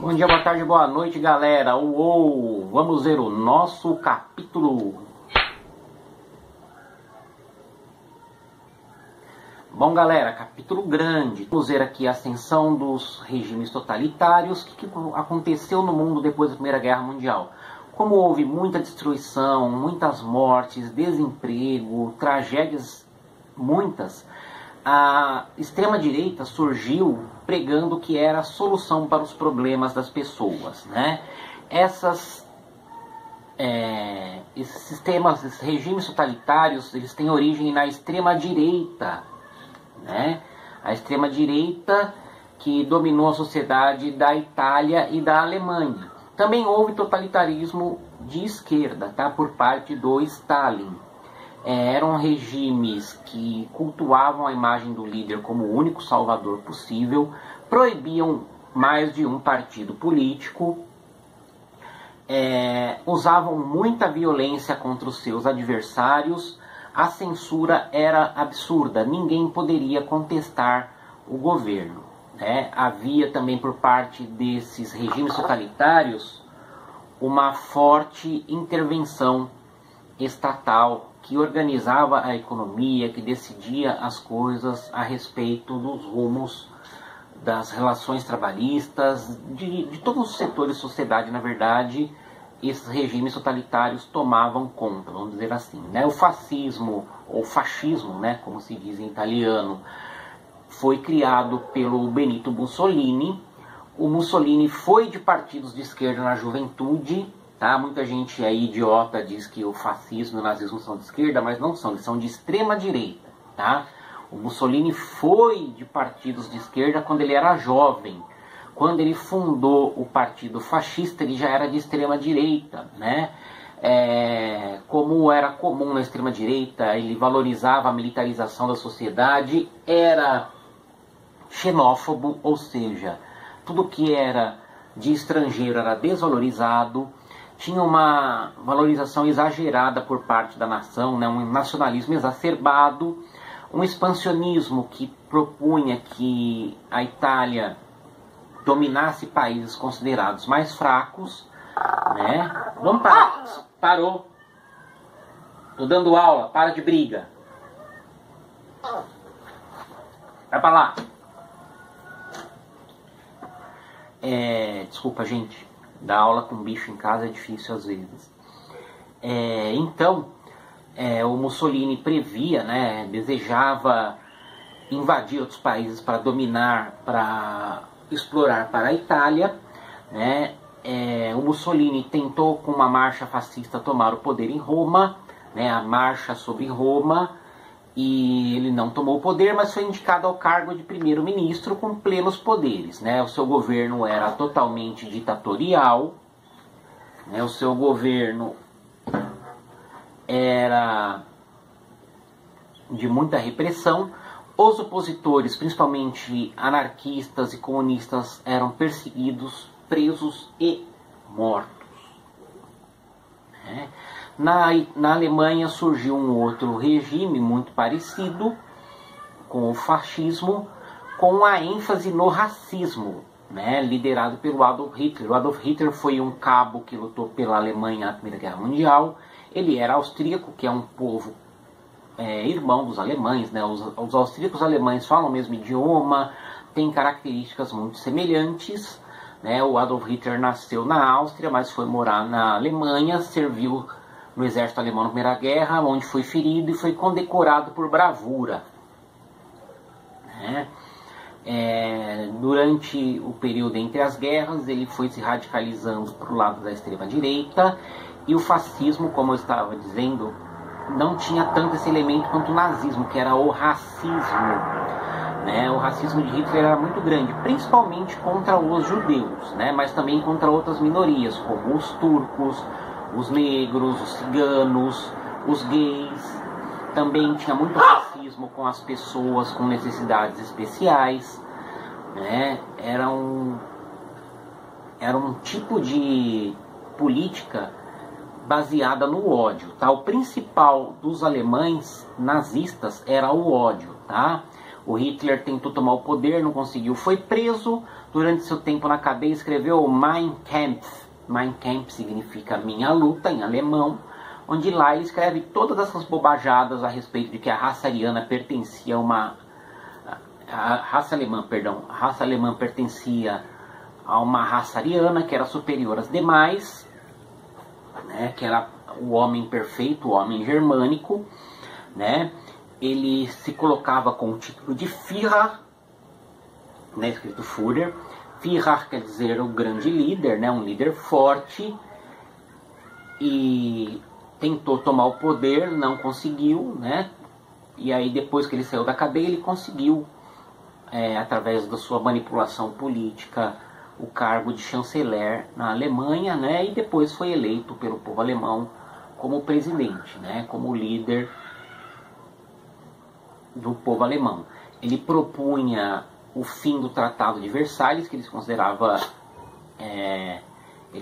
Bom dia, boa tarde, boa noite, galera. Uou! Vamos ver o nosso capítulo. Bom, galera, capítulo grande. Vamos ver aqui a ascensão dos regimes totalitários. O que aconteceu no mundo depois da Primeira Guerra Mundial? Como houve muita destruição, muitas mortes, desemprego, tragédias muitas, a extrema-direita surgiu pregando que era a solução para os problemas das pessoas, né? Esses sistemas, esses regimes totalitários, eles têm origem na extrema-direita, né? A extrema-direita que dominou a sociedade da Itália e da Alemanha. Também houve totalitarismo de esquerda, tá? Por parte do Stalin. Eram regimes que cultuavam a imagem do líder como o único salvador possível, proibiam mais de um partido político, usavam muita violência contra os seus adversários, a censura era absurda, ninguém poderia contestar o governo, né? Havia também por parte desses regimes totalitários uma forte intervenção estatal que organizava a economia, que decidia as coisas a respeito dos rumos das relações trabalhistas, de todos os setores de sociedade. Na verdade, esses regimes totalitários tomavam conta, vamos dizer assim, né? O fascismo, ou fascismo, né, como se diz em italiano, foi criado pelo Benito Mussolini. O Mussolini foi de partidos de esquerda na juventude, tá? Muita gente aí idiota diz que o fascismo e o nazismo são de esquerda, mas não são, eles são de extrema direita, tá? O Mussolini foi de partidos de esquerda quando ele era jovem. Quando ele fundou o partido fascista, ele já era de extrema direita, né? Como era comum na extrema direita, ele valorizava a militarização da sociedade, era xenófobo, ou seja, tudo que era de estrangeiro era desvalorizado, tinha uma valorização exagerada por parte da nação, né? Um nacionalismo exacerbado, um expansionismo que propunha que a Itália dominasse países considerados mais fracos, né? Vamos parar. Parou. Tô dando aula, para de briga. Vai pra lá. Desculpa, gente. Dar aula com bicho em casa é difícil às vezes. Então, o Mussolini previa, né? Desejava invadir outros países para dominar, para explorar para a Itália, né? O Mussolini tentou com uma marcha fascista tomar o poder em Roma, né? A marcha sobre Roma, e ele não tomou o poder, mas foi indicado ao cargo de primeiro-ministro com plenos poderes, né? O seu governo era totalmente ditatorial, né? O seu governo era de muita repressão. Os opositores, principalmente anarquistas e comunistas, eram perseguidos, presos e mortos. Na Alemanha surgiu um outro regime muito parecido com o fascismo, com a ênfase no racismo, né? Liderado pelo Adolf Hitler. O Adolf Hitler foi um cabo que lutou pela Alemanha na Primeira Guerra Mundial. Ele era austríaco, que é um povo irmão dos alemães, né? Os austríacos alemães falam o mesmo idioma, têm características muito semelhantes, né? O Adolf Hitler nasceu na Áustria, mas foi morar na Alemanha, serviu no exército alemão na Primeira Guerra, onde foi ferido e foi condecorado por bravura, né? Durante o período entre as guerras, ele foi se radicalizando para o lado da extrema-direita, e o fascismo, como eu estava dizendo, não tinha tanto esse elemento quanto o nazismo, que era o racismo, né? O racismo de Hitler era muito grande, principalmente contra os judeus, né? Mas também contra outras minorias, como os turcos, os negros, os ciganos, os gays. Também tinha muito racismo com as pessoas com necessidades especiais, né? Era um tipo de política baseada no ódio, tá? O principal dos alemães nazistas era o ódio, tá? O Hitler tentou tomar o poder, não conseguiu, foi preso. Durante seu tempo na cadeia escreveu o Mein Kampf. Mein Kampf significa minha luta em alemão, onde lá ele escreve todas essas bobajadas a respeito de que a raça ariana pertencia a uma... A raça alemã pertencia a uma raça ariana que era superior às demais, né, que era o homem perfeito, o homem germânico, né? Ele se colocava com o título de Führer, né, escrito Führer. Führer quer dizer o grande líder, né, um líder forte, e tentou tomar o poder, não conseguiu, né? E aí depois que ele saiu da cadeia, ele conseguiu, através da sua manipulação política, o cargo de chanceler na Alemanha, né? E depois foi eleito pelo povo alemão como presidente, né? Como líder do povo alemão. Ele propunha o fim do Tratado de Versalhes, que ele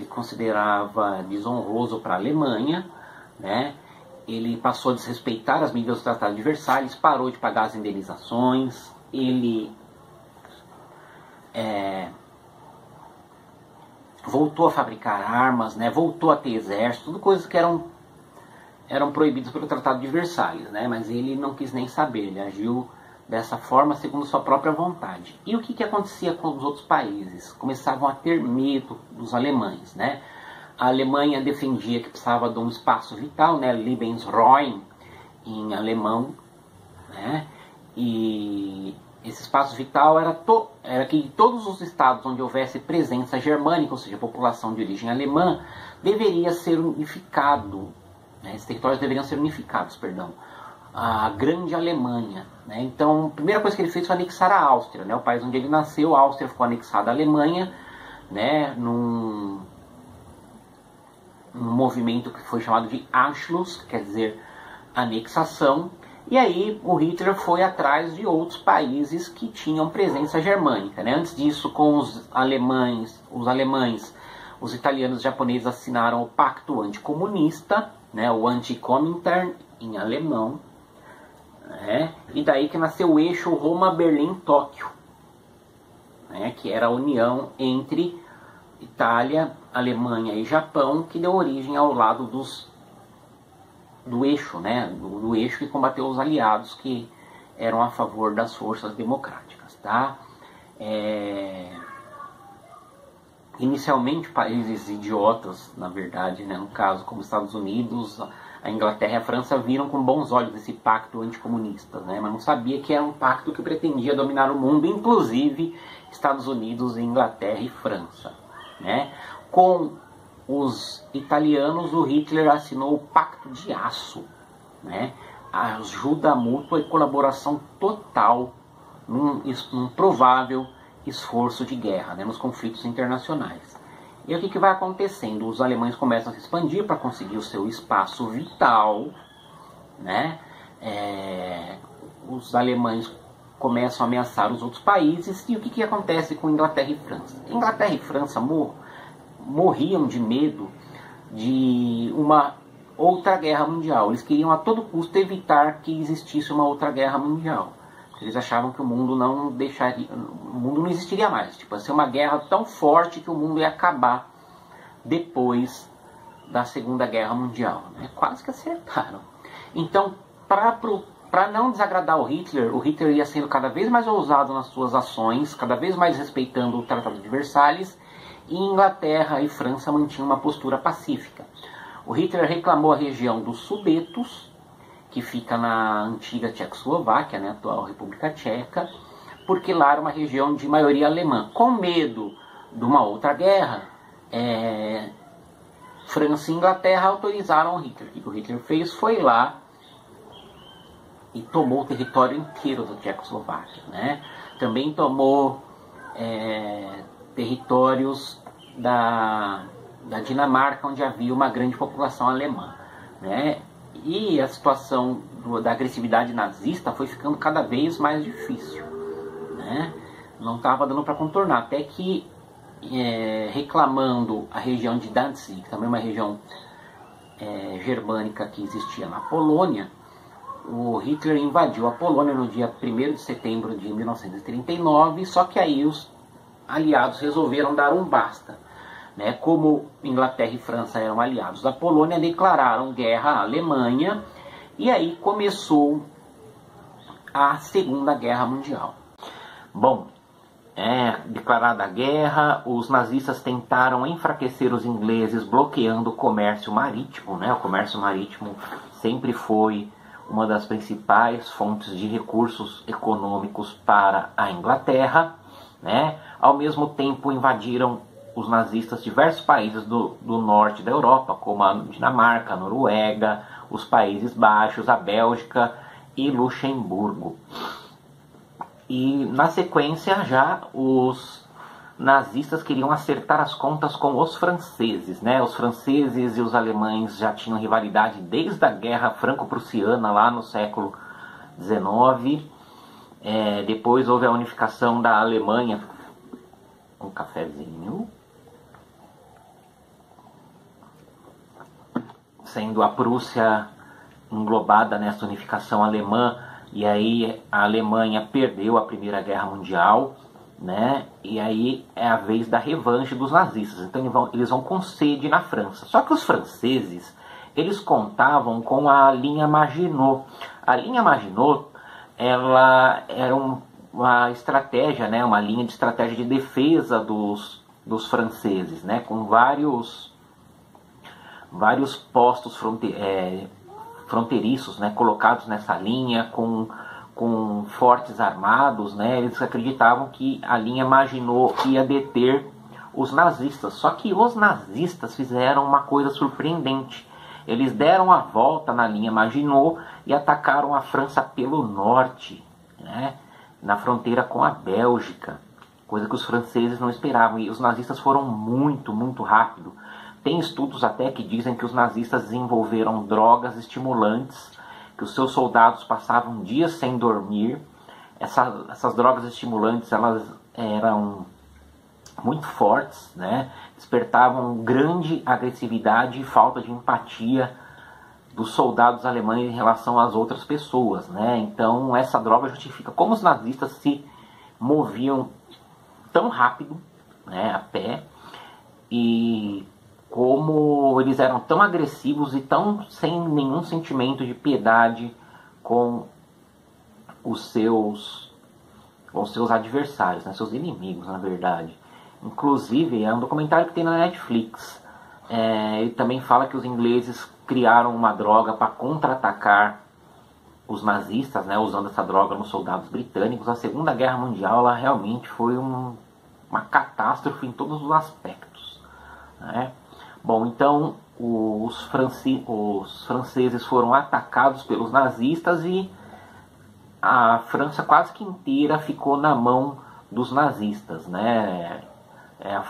considerava desonroso para a Alemanha, né? Ele passou a desrespeitar as medidas do Tratado de Versalhes, parou de pagar as indenizações, ele voltou a fabricar armas, né? Voltou a ter exército, tudo coisas que eram proibidas pelo Tratado de Versalhes, né? Mas ele não quis nem saber, ele agiu dessa forma segundo sua própria vontade. E o que acontecia com os outros países? Começavam a ter medo dos alemães, né? A Alemanha defendia que precisava de um espaço vital, né? Lebensraum em alemão, né? E esse espaço vital era que todos os estados onde houvesse presença germânica, ou seja, população de origem alemã, deveria ser unificado, né? Esses territórios deveriam ser unificados, perdão. A grande Alemanha, né? Então, a primeira coisa que ele fez foi anexar a Áustria, né? O país onde ele nasceu, a Áustria ficou anexada à Alemanha, né? Num movimento que foi chamado de Anschluss, que quer dizer anexação. E aí o Hitler foi atrás de outros países que tinham presença germânica, né? Antes disso, com os alemães, os italianos e os japoneses assinaram o Pacto Anticomunista, né? O Antikomintern em alemão, né? E daí que nasceu o eixo Roma-Berlim-Tóquio, né? Que era a união entre Itália, Alemanha e Japão, que deu origem ao lado do eixo, né? Do eixo que combateu os aliados que eram a favor das forças democráticas, tá? Inicialmente países idiotas, na verdade, né? No caso como Estados Unidos, a Inglaterra e a França viram com bons olhos esse pacto anticomunista, né? Mas não sabia que era um pacto que pretendia dominar o mundo, inclusive Estados Unidos, Inglaterra e França, né? Com os italianos, o Hitler assinou o Pacto de Aço, né? Ajuda mútua e colaboração total num provável esforço de guerra, né? Nos conflitos internacionais. E o que vai acontecendo? Os alemães começam a se expandir para conseguir o seu espaço vital, né? Os alemães começam a ameaçar os outros países. E o que acontece com Inglaterra e França? Inglaterra e França morriam de medo de uma outra guerra mundial. Eles queriam a todo custo evitar que existisse uma outra guerra mundial. Eles achavam que o mundo não existiria mais. Tipo, ia ser uma guerra tão forte que o mundo ia acabar depois da Segunda Guerra Mundial, né? Quase que acertaram. Então, para não desagradar o Hitler ia sendo cada vez mais ousado nas suas ações, cada vez mais respeitando o Tratado de Versalhes, e Inglaterra e França mantinham uma postura pacífica. O Hitler reclamou a região dos Sudetos, que fica na antiga Tchecoslováquia, né, atual República Tcheca, porque lá era uma região de maioria alemã. Com medo de uma outra guerra, França e Inglaterra autorizaram o Hitler. O que o Hitler fez foi lá e tomou o território inteiro da Tchecoslováquia, né? Também tomou territórios da Dinamarca, onde havia uma grande população alemã, né? E a situação da agressividade nazista foi ficando cada vez mais difícil, né? Não estava dando para contornar, até que reclamando a região de Danzig, também uma região germânica que existia na Polônia, o Hitler invadiu a Polônia no dia 1º de setembro de 1939, só que aí os aliados resolveram dar um basta. Né? Como Inglaterra e França eram aliados da Polônia, declararam guerra à Alemanha, e aí começou a Segunda Guerra Mundial. Bom, declarada a guerra, os nazistas tentaram enfraquecer os ingleses bloqueando o comércio marítimo. Né? O comércio marítimo sempre foi uma das principais fontes de recursos econômicos para a Inglaterra. Né? Ao mesmo tempo invadiram os nazistas diversos países do norte da Europa, como a Dinamarca, a Noruega, os Países Baixos, a Bélgica e Luxemburgo. E na sequência já os nazistas queriam acertar as contas com os franceses. Né? Os franceses e os alemães já tinham rivalidade desde a Guerra Franco-Prussiana, lá no século XIX. Depois houve a unificação da Alemanha. Um cafezinho. Sendo a Prússia englobada nessa unificação alemã, e aí a Alemanha perdeu a Primeira Guerra Mundial, né? E aí é a vez da revanche dos nazistas. Então eles vão com sede na França. Só que os franceses, eles contavam com a linha Maginot. A linha Maginot, ela era uma estratégia, né? Uma linha de estratégia de defesa dos franceses, né? Com vários postos fronteiriços, né, colocados nessa linha, com fortes armados. Né, eles acreditavam que a linha Maginot ia deter os nazistas. Só que os nazistas fizeram uma coisa surpreendente. Eles deram a volta na linha Maginot e atacaram a França pelo norte, né, na fronteira com a Bélgica, coisa que os franceses não esperavam. E os nazistas foram muito, muito rápido. Tem estudos até que dizem que os nazistas desenvolveram drogas estimulantes, que os seus soldados passavam dias sem dormir. Essas drogas estimulantes, elas eram muito fortes, né? Despertavam grande agressividade e falta de empatia dos soldados alemães em relação às outras pessoas. Né? Então essa droga justifica como os nazistas se moviam tão rápido, né, a pé, e como eles eram tão agressivos e tão sem nenhum sentimento de piedade com os seus adversários, né, seus inimigos, na verdade. Inclusive, é um documentário que tem na Netflix. Ele também fala que os ingleses criaram uma droga para contra-atacar os nazistas, né, usando essa droga nos soldados britânicos. A Segunda Guerra Mundial, ela realmente foi uma catástrofe em todos os aspectos. Né? Bom, então os franceses foram atacados pelos nazistas e a França quase que inteira ficou na mão dos nazistas, né?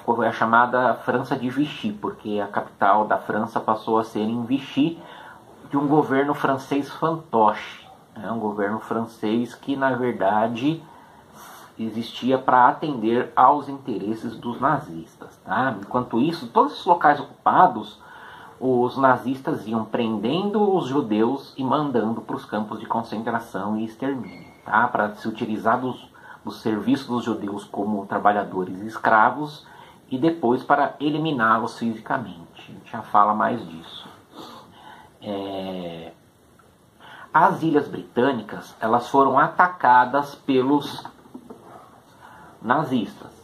Foi a chamada França de Vichy, porque a capital da França passou a ser em Vichy, de um governo francês fantoche, né? Um governo francês que na verdade existia para atender aos interesses dos nazistas. Tá? Enquanto isso, todos esses locais ocupados, os nazistas iam prendendo os judeus e mandando para os campos de concentração e extermínio, tá? Para se utilizar dos serviços dos judeus como trabalhadores e escravos, e depois para eliminá-los fisicamente. A gente já fala mais disso. As Ilhas Britânicas, elas foram atacadas pelos nazistas.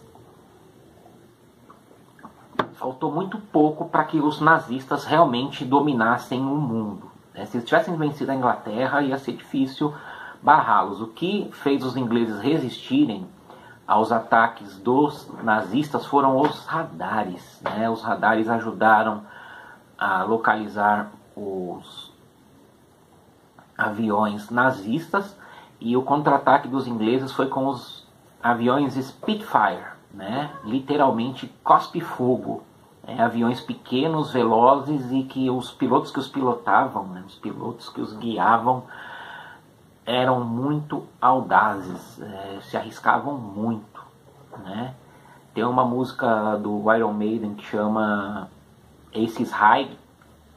Faltou muito pouco para que os nazistas realmente dominassem o mundo. Se eles tivessem vencido a Inglaterra, ia ser difícil barrá-los. O que fez os ingleses resistirem aos ataques dos nazistas foram os radares. Né? Os radares ajudaram a localizar os aviões nazistas, e o contra-ataque dos ingleses foi com os aviões Spitfire, né? Literalmente cospe-fogo. Aviões pequenos, velozes, e que os pilotos que os pilotavam, né? Os pilotos que os guiavam, eram muito audazes, se arriscavam muito. Né? Tem uma música do Iron Maiden que chama Aces High,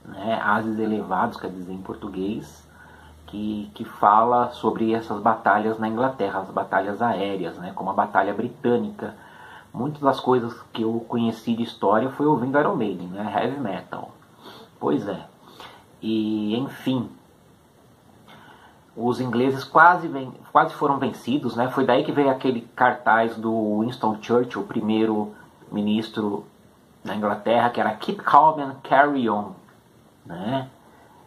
né? Ases elevados, quer dizer em português, que fala sobre essas batalhas na Inglaterra, as batalhas aéreas, né, como a Batalha Britânica. Muitas das coisas que eu conheci de história foi ouvindo Iron Maiden, né, heavy metal. Pois é. E, enfim, os ingleses quase foram vencidos, né? Foi daí que veio aquele cartaz do Winston Churchill, o primeiro ministro na Inglaterra, que era Keep Calm and Carry On, né?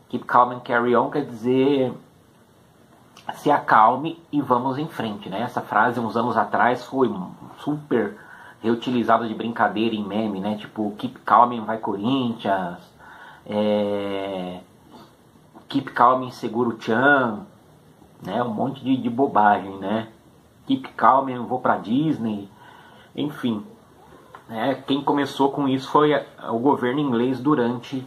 Keep Calm and Carry On quer dizer se acalme e vamos em frente, né? Essa frase uns anos atrás foi super reutilizada de brincadeira em meme, né? Tipo, Keep Calm and vai Corinthians, Keep Calm and segura o Chan, né? Um monte de bobagem, né? Keep Calm and vou pra Disney, enfim. Quem começou com isso foi o governo inglês durante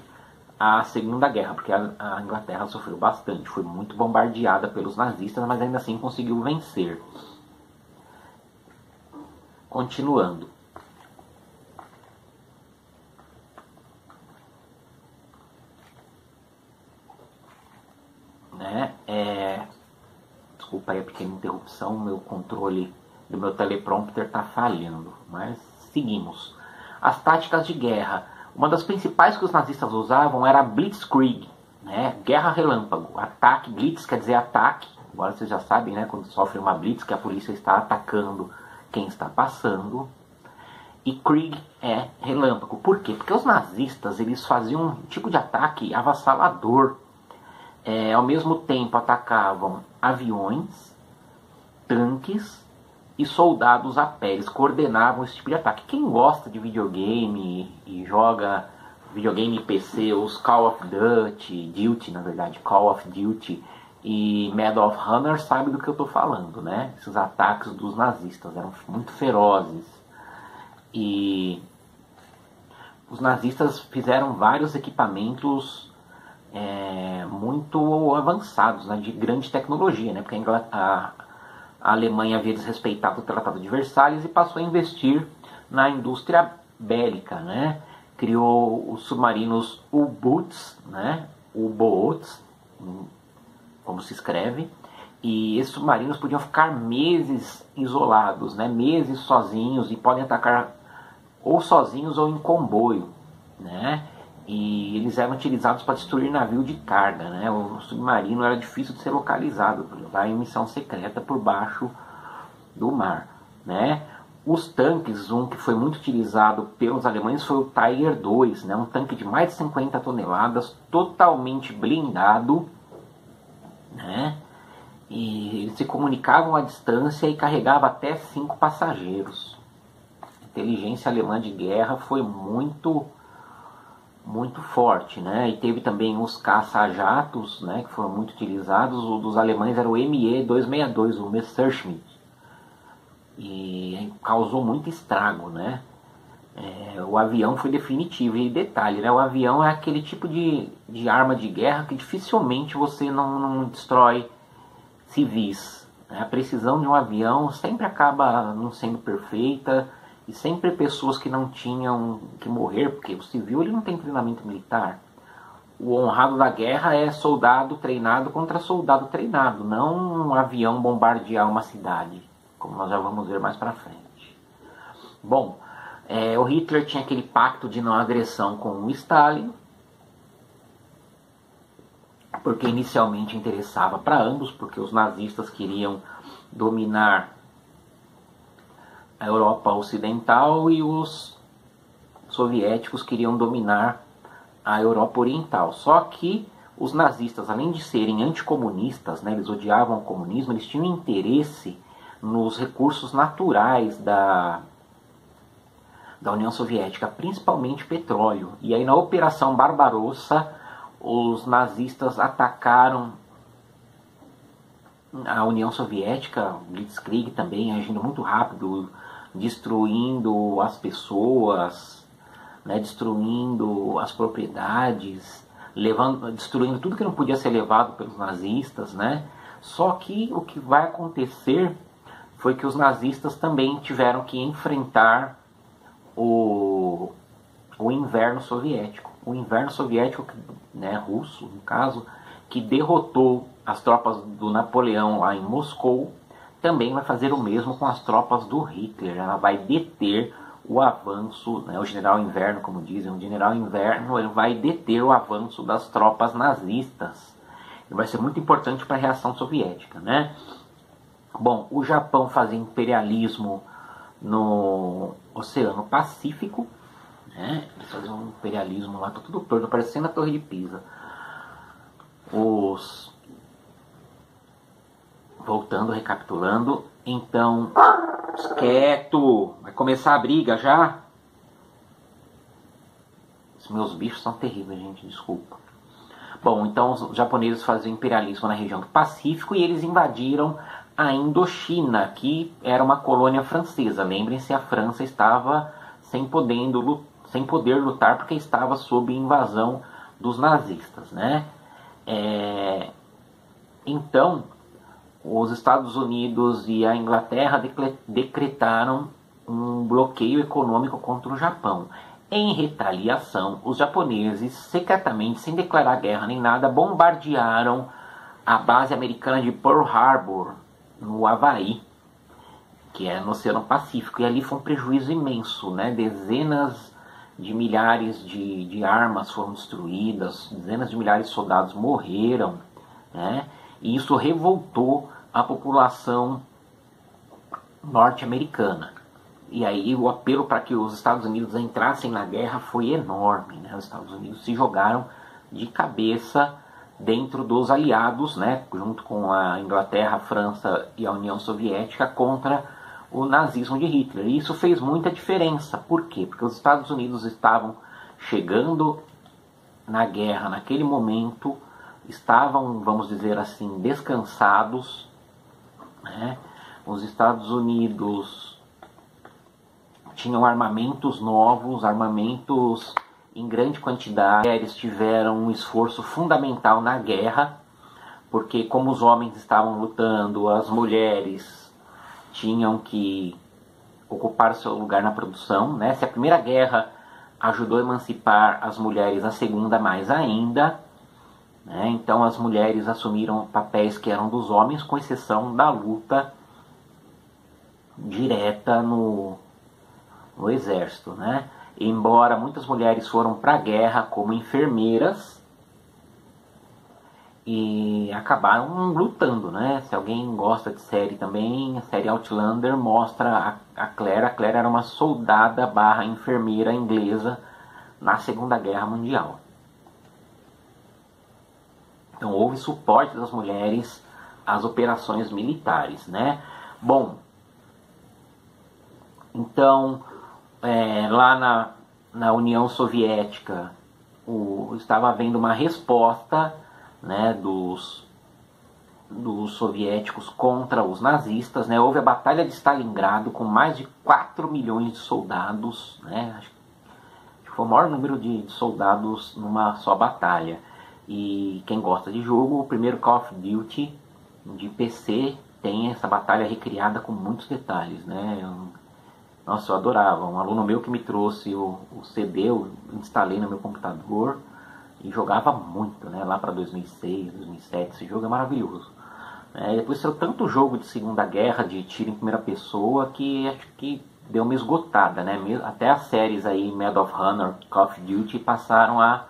a Segunda Guerra, porque a Inglaterra sofreu bastante, foi muito bombardeada pelos nazistas, mas ainda assim conseguiu vencer. Continuando. Desculpa aí a pequena interrupção, meu controle do meu teleprompter está falhando, mas seguimos. As táticas de guerra. Uma das principais que os nazistas usavam era a Blitzkrieg, né? Guerra relâmpago. Ataque, Blitz quer dizer ataque. Agora vocês já sabem, né? Quando sofre uma Blitz, que a polícia está atacando quem está passando. E Krieg é relâmpago. Por quê? Porque os nazistas eles faziam um tipo de ataque avassalador. Ao mesmo tempo atacavam aviões, tanques e soldados a pé. Eles coordenavam esse tipo de ataque. Quem gosta de videogame e joga videogame PC, os Call of Duty, na verdade, Call of Duty e Medal of Honor, sabe do que eu estou falando, né? Esses ataques dos nazistas eram muito ferozes. E os nazistas fizeram vários equipamentos muito avançados, né, de grande tecnologia, né? Porque a Alemanha havia desrespeitado o Tratado de Versalhes e passou a investir na indústria bélica, né? Criou os submarinos U-Boots, né? U-Boats, como se escreve, e esses submarinos podiam ficar meses isolados, né? Meses sozinhos, e podem atacar ou sozinhos ou em comboio, né? E eles eram utilizados para destruir navio de carga, né? O submarino era difícil de ser localizado, por levar em missão secreta por baixo do mar, né? Os tanques, um que foi muito utilizado pelos alemães foi o Tiger II, né? Um tanque de mais de 50 toneladas, totalmente blindado, né? E eles se comunicavam à distância e carregava até 5 passageiros. A inteligência alemã de guerra foi muito forte, né? E teve também os caça-jatos, né, que foram muito utilizados. O dos alemães era o Me-262, o Messerschmitt, e causou muito estrago, né? O avião foi definitivo. E detalhe, né, o avião é aquele tipo de arma de guerra que dificilmente você não destrói civis, né? A precisão de um avião sempre acaba não sendo perfeita, e sempre pessoas que não tinham que morrer, porque o civil ele não tem treinamento militar. O honrado da guerra é soldado treinado contra soldado treinado, não um avião bombardear uma cidade, como nós já vamos ver mais pra frente. Bom, o Hitler tinha aquele pacto de não agressão com o Stalin, porque inicialmente interessava para ambos, porque os nazistas queriam dominar a Europa Ocidental e os soviéticos queriam dominar a Europa Oriental. Só que os nazistas, além de serem anticomunistas, né, eles odiavam o comunismo, eles tinham interesse nos recursos naturais da União Soviética, principalmente petróleo. E aí na Operação Barbarossa, os nazistas atacaram a União Soviética, Blitzkrieg também, agindo muito rápido, destruindo as pessoas, né, destruindo as propriedades, destruindo tudo que não podia ser levado pelos nazistas, né? Só que o que vai acontecer foi que os nazistas também tiveram que enfrentar o inverno soviético. O inverno soviético, né, russo, no caso, que derrotou as tropas do Napoleão lá em Moscou, também vai fazer o mesmo com as tropas do Hitler. Ela vai deter o avanço, né, o general Inverno, como dizem, o general Inverno, ele vai deter o avanço das tropas nazistas. Ele vai ser muito importante para a reação soviética, né? Bom, o Japão fazia imperialismo no Oceano Pacífico, né? Eles faziam um imperialismo lá, tá tudo torto, parecendo a Torre de Pisa. Voltando, recapitulando, então, quieto, vai começar a briga já? Os meus bichos são terríveis, gente, desculpa. Bom, então os japoneses faziam imperialismo na região do Pacífico e eles invadiram a Indochina, que era uma colônia francesa. Lembrem-se, a França estava sem poder lutar porque estava sob invasão dos nazistas, né? Então, os Estados Unidos e a Inglaterra decretaram um bloqueio econômico contra o Japão. Em retaliação, os japoneses, secretamente, sem declarar guerra nem nada, bombardearam a base americana de Pearl Harbor, no Havaí, que é no Oceano Pacífico. E ali foi um prejuízo imenso, né? Dezenas de milhares de armas foram destruídas, dezenas de milhares de soldados morreram, né? E isso revoltou a população norte-americana. E aí o apelo para que os Estados Unidos entrassem na guerra foi enorme, né? Os Estados Unidos se jogaram de cabeça dentro dos aliados, né? Junto com a Inglaterra, a França e a União Soviética, contra o nazismo de Hitler. E isso fez muita diferença. Por quê? Porque os Estados Unidos estavam chegando na guerra naquele momento, estavam, vamos dizer assim, descansados, né? Os Estados Unidos tinham armamentos novos, armamentos em grande quantidade. Eles tiveram um esforço fundamental na guerra, porque como os homens estavam lutando, as mulheres tinham que ocupar seu lugar na produção, né? Se a Primeira Guerra ajudou a emancipar as mulheres, a Segunda mais ainda, né? Então as mulheres assumiram papéis que eram dos homens, com exceção da luta direta no exército, né? Embora muitas mulheres foram para a guerra como enfermeiras e acabaram lutando, né? Se alguém gosta de série também, a série Outlander mostra a Claire. A Claire era uma soldada barra enfermeira inglesa na Segunda Guerra Mundial. Então houve suporte das mulheres às operações militares, né? Bom, então lá na União Soviética estava havendo uma resposta, né, dos soviéticos contra os nazistas, né? Houve a Batalha de Stalingrado com mais de 4 milhões de soldados, né? Acho que foi o maior número de soldados numa só batalha. E quem gosta de jogo, o primeiro Call of Duty de PC tem essa batalha recriada com muitos detalhes, né? Nossa, eu adorava. Um aluno meu que me trouxe o CD, eu instalei no meu computador e jogava muito, né? Lá para 2006, 2007, esse jogo é maravilhoso. Depois saiu tanto jogo de Segunda Guerra, de tiro em primeira pessoa, que acho que deu uma esgotada, né? Até as séries aí, Medal of Honor, Call of Duty, passaram a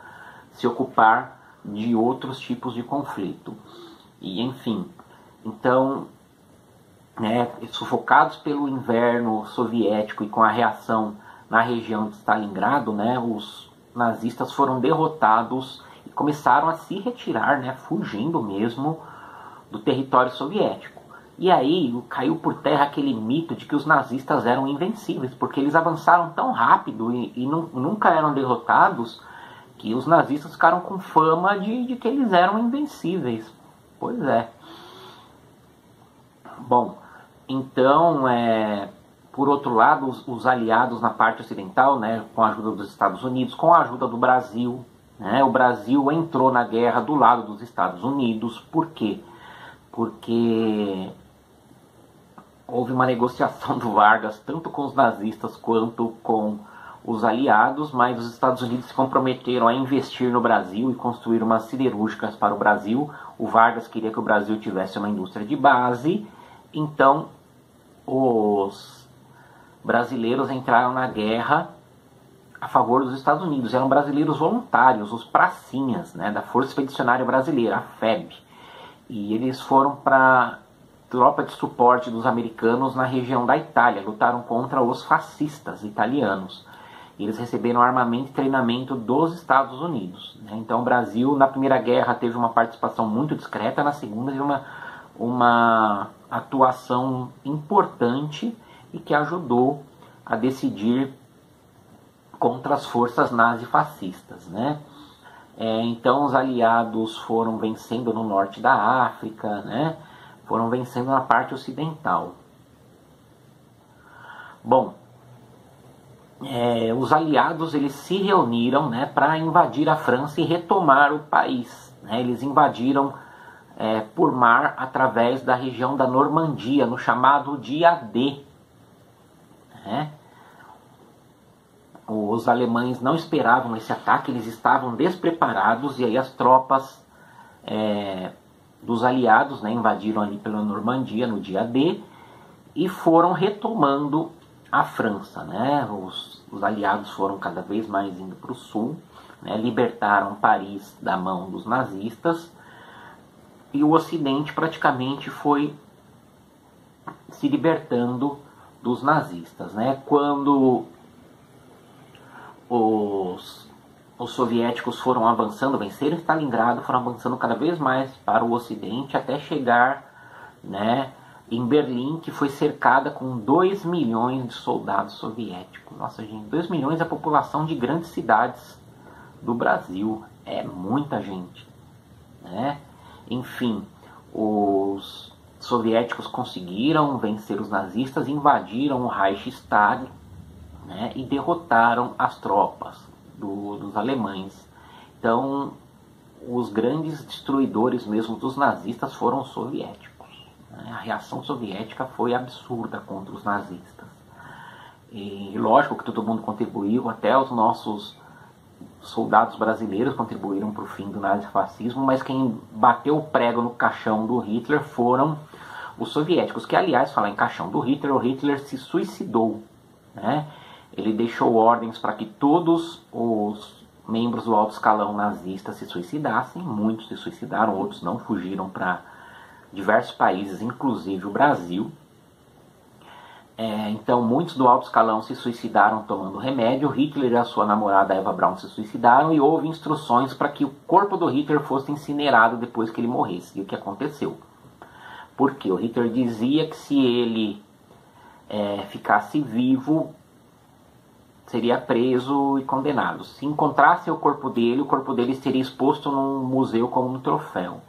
se ocupar de outros tipos de conflito. E enfim, então, né, sufocados pelo inverno soviético e com a reação na região de Stalingrado, né, os nazistas foram derrotados e começaram a se retirar, né, fugindo mesmo do território soviético. E aí caiu por terra aquele mito de que os nazistas eram invencíveis, porque eles avançaram tão rápido e nunca eram derrotados, que os nazistas ficaram com fama de que eles eram invencíveis. Pois é. Bom, então, por outro lado, os aliados na parte ocidental, né, com a ajuda dos Estados Unidos, com a ajuda do Brasil, né, o Brasil entrou na guerra do lado dos Estados Unidos. Por quê? Porque houve uma negociação do Vargas, tanto com os nazistas quanto com os aliados, mas os Estados Unidos se comprometeram a investir no Brasil e construir umas siderúrgicas para o Brasil. O Vargas queria que o Brasil tivesse uma indústria de base, então os brasileiros entraram na guerra a favor dos Estados Unidos. Eram brasileiros voluntários, os pracinhas, né, da Força Expedicionária Brasileira, a FEB. E eles foram para tropa de suporte dos americanos na região da Itália, lutaram contra os fascistas italianos. Eles receberam armamento e treinamento dos Estados Unidos, né? Então o Brasil na Primeira Guerra teve uma participação muito discreta, na Segunda teve uma atuação importante e que ajudou a decidir contra as forças nazifascistas, né? Então os aliados foram vencendo no norte da África, né? Foram vencendo na parte ocidental. Bom, os aliados eles se reuniram, né, para invadir a França e retomar o país, né? Eles invadiram por mar através da região da Normandia, no chamado Dia D, né? Os alemães não esperavam esse ataque, eles estavam despreparados, e aí as tropas dos aliados, né, invadiram ali pela Normandia no Dia D e foram retomando a França, né? Os aliados foram cada vez mais indo para o sul, né? Libertaram Paris da mão dos nazistas, e o Ocidente praticamente foi se libertando dos nazistas, né? Quando os soviéticos foram avançando, venceram Stalingrado, foram avançando cada vez mais para o Ocidente, até chegar, né, em Berlim, que foi cercada com 2 milhões de soldados soviéticos. Nossa, gente, 2 milhões é a população de grandes cidades do Brasil. É muita gente, né? Enfim, os soviéticos conseguiram vencer os nazistas, invadiram o Reichstag, né, e derrotaram as tropas dos alemães. Então, os grandes destruidores mesmo dos nazistas foram os soviéticos. A reação soviética foi absurda contra os nazistas. E lógico que todo mundo contribuiu, até os nossos soldados brasileiros contribuíram para o fim do nazifascismo, mas quem bateu o prego no caixão do Hitler foram os soviéticos, que, aliás, falar em caixão do Hitler, o Hitler se suicidou, né? Ele deixou ordens para que todos os membros do alto escalão nazista se suicidassem. Muitos se suicidaram, outros não, fugiram para diversos países, inclusive o Brasil. Então muitos do alto escalão se suicidaram tomando remédio. Hitler e a sua namorada Eva Braun se suicidaram, e houve instruções para que o corpo do Hitler fosse incinerado depois que ele morresse. E o que aconteceu? Porque o Hitler dizia que se ele ficasse vivo, seria preso e condenado. Se encontrasse o corpo dele seria exposto num museu como um troféu,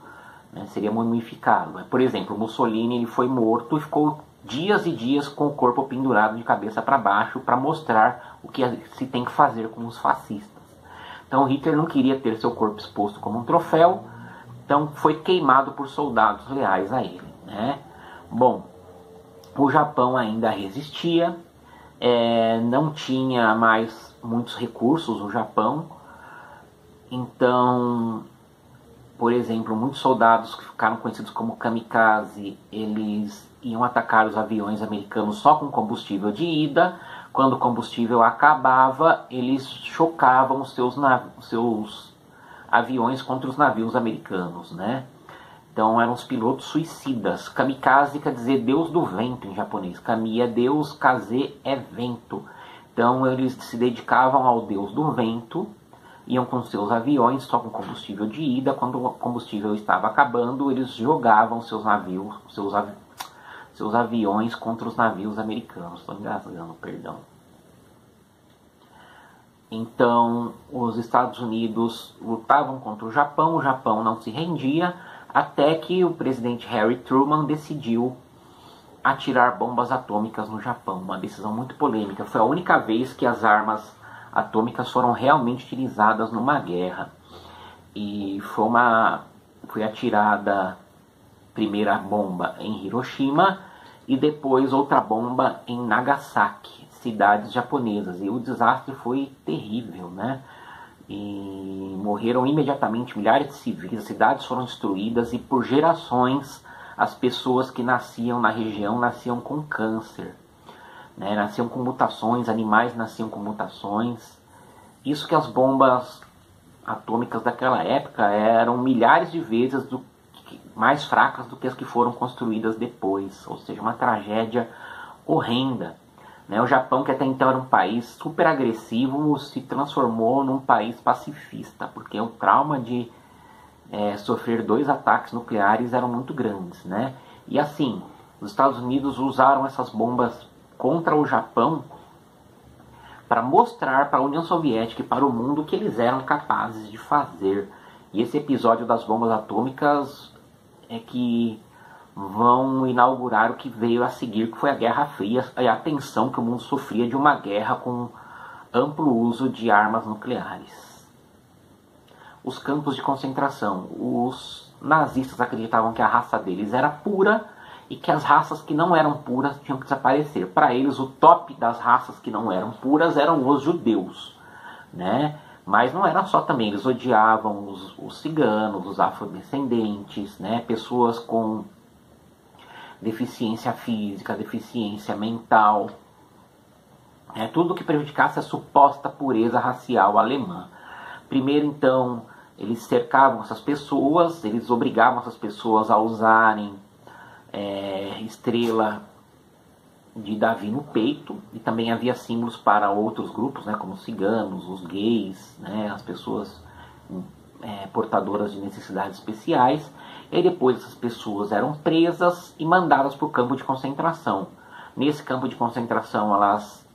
né? Seria mumificado. Por exemplo, Mussolini, ele foi morto e ficou dias e dias com o corpo pendurado de cabeça para baixo, para mostrar o que se tem que fazer com os fascistas. Então Hitler não queria ter seu corpo exposto como um troféu, então foi queimado por soldados leais a ele, né? Bom, o Japão ainda resistia. Não tinha mais muitos recursos o Japão, então, por exemplo, muitos soldados que ficaram conhecidos como kamikaze, eles iam atacar os aviões americanos só com combustível de ida. Quando o combustível acabava, eles chocavam os seus aviões contra os navios americanos, né? Então eram os pilotos suicidas. Kamikaze quer dizer Deus do vento em japonês. Kami é Deus, kaze é vento. Então eles se dedicavam ao Deus do vento, iam com seus aviões só com combustível de ida. Quando o combustível estava acabando, eles jogavam seus aviões contra os navios americanos. Estou engasgando, perdão. Então os Estados Unidos lutavam contra o Japão não se rendia, até que o presidente Harry Truman decidiu atirar bombas atômicas no Japão. Uma decisão muito polêmica. Foi a única vez que as armas atômicas foram realmente utilizadas numa guerra. E foi atirada primeira bomba em Hiroshima e depois outra bomba em Nagasaki. cidades japonesas, e o desastre foi terrível, né? E morreram imediatamente milhares de civis, as cidades foram destruídas, e por gerações as pessoas que nasciam na região nasciam com câncer, né? Nasciam com mutações, animais nasciam com mutações. Isso que as bombas atômicas daquela época eram milhares de vezes mais fracas do que as que foram construídas depois, ou seja, uma tragédia horrenda, né? O Japão, que até então era um país super agressivo, se transformou num país pacifista, porque o trauma de sofrer 2 ataques nucleares eram muito grandes, né? E assim, os Estados Unidos usaram essas bombas contra o Japão para mostrar para a União Soviética e para o mundo o que eles eram capazes de fazer. E esse episódio das bombas atômicas é que vão inaugurar o que veio a seguir, que foi a Guerra Fria, e a tensão que o mundo sofria de uma guerra com amplo uso de armas nucleares. Os campos de concentração. Os nazistas acreditavam que a raça deles era pura e que as raças que não eram puras tinham que desaparecer. Para eles, o top das raças que não eram puras eram os judeus, né? Mas não era só também, eles odiavam os ciganos, os afrodescendentes, né? Pessoas com deficiência física, deficiência mental, tudo que prejudicasse a suposta pureza racial alemã. Primeiro, então, eles cercavam essas pessoas, eles obrigavam essas pessoas a usarem estrela de Davi no peito, e também havia símbolos para outros grupos, né, como os ciganos, os gays, né, as pessoas portadoras de necessidades especiais. E depois essas pessoas eram presas e mandadas para o campo de concentração. Nesse campo de concentração elas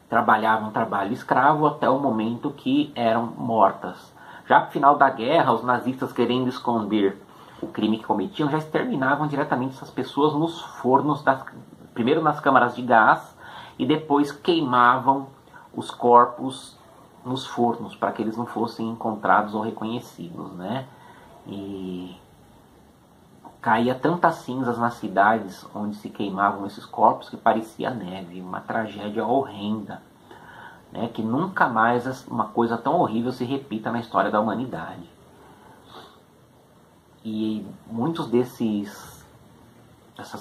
trabalhavam trabalho escravo até o momento que eram mortas. Já no final da guerra, os nazistas, querendo esconder o crime que cometiam, já exterminavam diretamente essas pessoas nos fornos, primeiro nas câmaras de gás, e depois queimavam os corpos nos fornos, para que eles não fossem encontrados ou reconhecidos, né? E caía tantas cinzas nas cidades onde se queimavam esses corpos que parecia neve, uma tragédia horrenda, né? Que nunca mais uma coisa tão horrível se repita na história da humanidade. E muitos dessas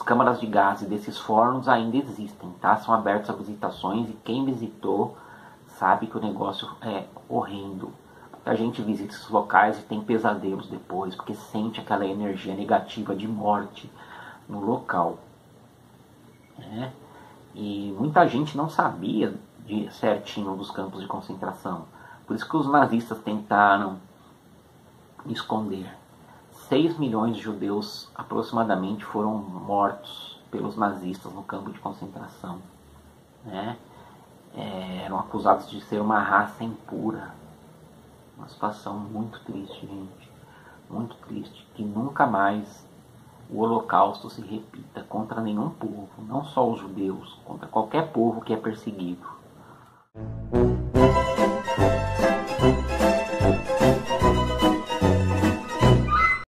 câmaras de gás e desses fornos ainda existem, tá? São abertos a visitações, e quem visitou sabe que o negócio é horrendo. A gente visita esses locais e tem pesadelos depois, porque sente aquela energia negativa de morte no local, né? E muita gente não sabia certinho dos campos de concentração. Por isso que os nazistas tentaram esconder. 6 milhões de judeus aproximadamente foram mortos pelos nazistas no campo de concentração, né? Eram acusados de ser uma raça impura. Uma situação muito triste, gente. Muito triste. Que nunca mais o Holocausto se repita contra nenhum povo. Não só os judeus, contra qualquer povo que é perseguido.